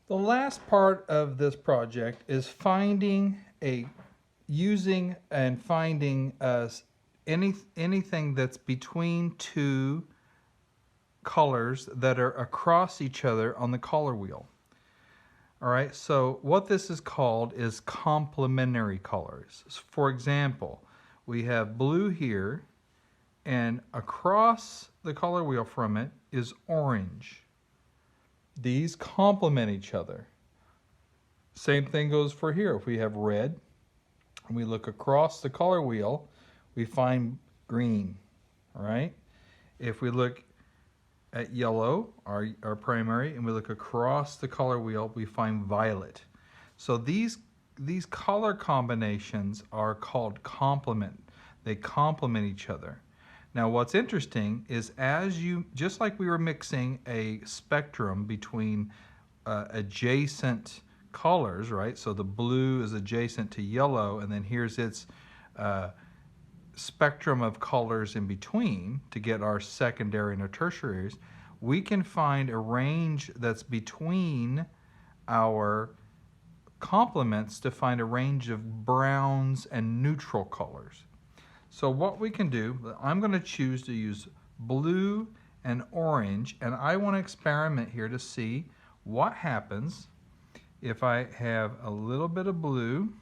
The last part of this project is using and finding anything that's between two colors that are across each other on the color wheel. All right, so what this is called is complementary colors. For example, we have blue here, and across the color wheel from it is orange. These complement each other. Same thing goes for here. If we have red and we look across the color wheel, we find green. All right. If we look at yellow, our primary, and we look across the color wheel, we find violet. So these color combinations are called complement. They complement each other. Now what's interesting is just like we were mixing a spectrum between adjacent colors, right? So the blue is adjacent to yellow, and then here's its spectrum of colors in between to get our secondary and our tertiaries. We can find a range that's between our complements to find a range of browns and neutral colors. So what we can do, I'm going to choose to use blue and orange, and I want to experiment here to see what happens if I have a little bit of blue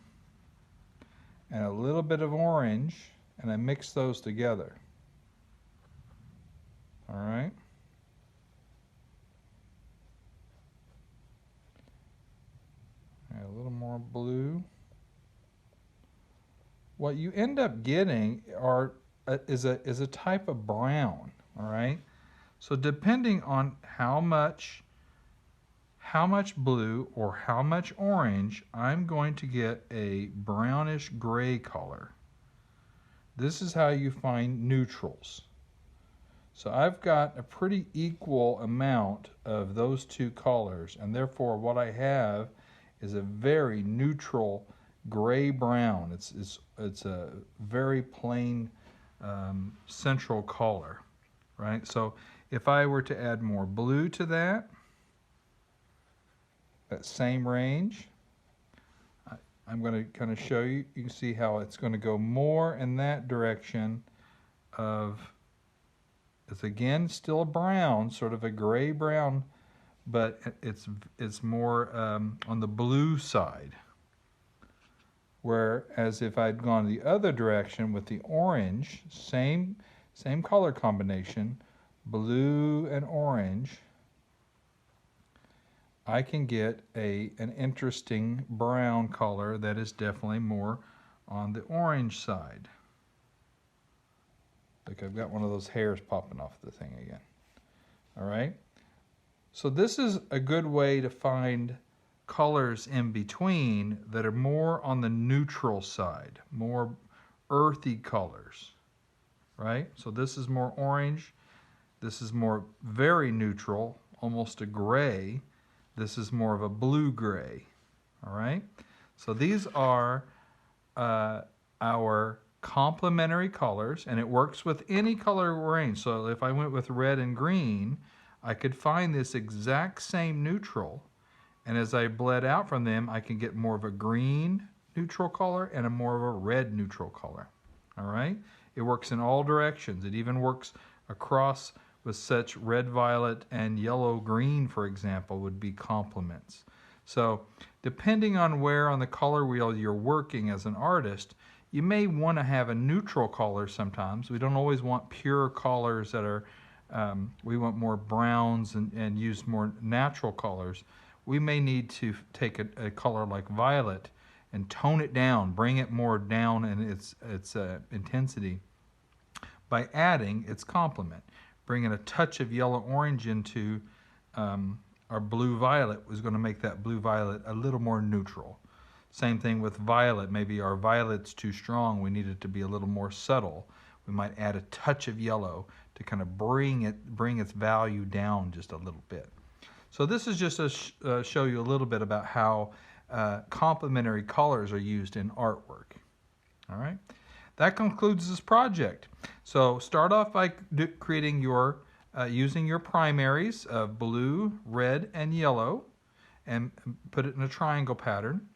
and a little bit of orange, and I mix those together. All right. A little more blue. What you end up getting is a type of brown. All right. So depending on how much blue or how much orange, I'm going to get a brownish gray color. This is how you find neutrals. So I've got a pretty equal amount of those two colors, and therefore what I have is a very neutral gray-brown. It's a very plain central color, right? So if I were to add more blue to that same range, I'm going to kind of show you. You can see how it's going to go more in that direction of, it's again still a brown, sort of a gray-brown, but it's more on the blue side. Whereas if I'd gone the other direction with the orange, same color combination, blue and orange, I can get an interesting brown color that is definitely more on the orange side. Look, I've got one of those hairs popping off the thing again. All right. So this is a good way to find colors in between that are more on the neutral side, more earthy colors, right? So this is more orange. This is more very neutral, almost a gray. This is more of a blue-gray, all right? So these are our complementary colors, and it works with any color range. So if I went with red and green, I could find this exact same neutral, and as I bled out from them, I can get more of a green neutral color and a more of a red neutral color, all right? It works in all directions. It even works across with such red, violet, and yellow, green, for example, would be complements. So depending on where on the color wheel you're working as an artist, you may want to have a neutral color sometimes. We don't always want pure colors that are, we want more browns and use more natural colors. We may need to take a color like violet and tone it down, bring it more down in its intensity by adding its complement. Bringing a touch of yellow-orange into our blue-violet was going to make that blue-violet a little more neutral. Same thing with violet. Maybe our violet's too strong. We need it to be a little more subtle. We might add a touch of yellow to kind of bring its value down just a little bit. So this is just to show you a little bit about how complementary colors are used in artwork. All right. That concludes this project. So start off by creating using your primaries of blue, red, and yellow, and put it in a triangle pattern.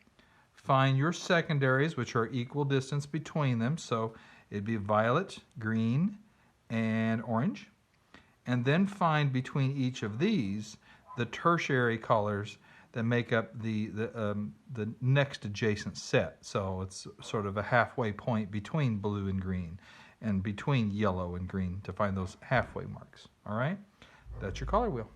Find your secondaries, which are equal distance between them. So it'd be violet, green, and orange. And then find between each of these the tertiary colors that make up the next adjacent set. So it's sort of a halfway point between blue and green and between yellow and green to find those halfway marks. All right? That's your color wheel.